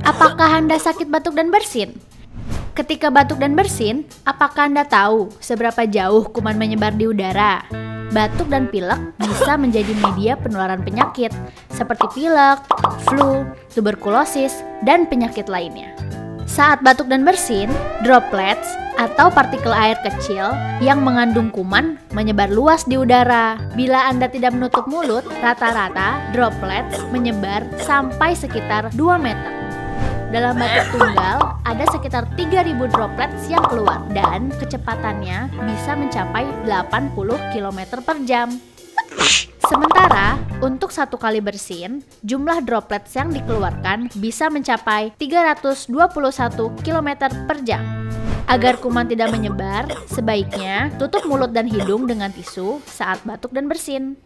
Apakah Anda sakit batuk dan bersin? Ketika batuk dan bersin, apakah Anda tahu seberapa jauh kuman menyebar di udara? Batuk dan pilek bisa menjadi media penularan penyakit seperti pilek, flu, tuberkulosis, dan penyakit lainnya. Saat batuk dan bersin, droplets atau partikel air kecil yang mengandung kuman menyebar luas di udara. Bila Anda tidak menutup mulut, rata-rata droplets menyebar sampai sekitar 2 meter. Dalam batuk tunggal, ada sekitar 3.000 droplets yang keluar dan kecepatannya bisa mencapai 80 km per jam. Sementara, untuk satu kali bersin, jumlah droplets yang dikeluarkan bisa mencapai 321 km per jam. Agar kuman tidak menyebar, sebaiknya tutup mulut dan hidung dengan tisu saat batuk dan bersin.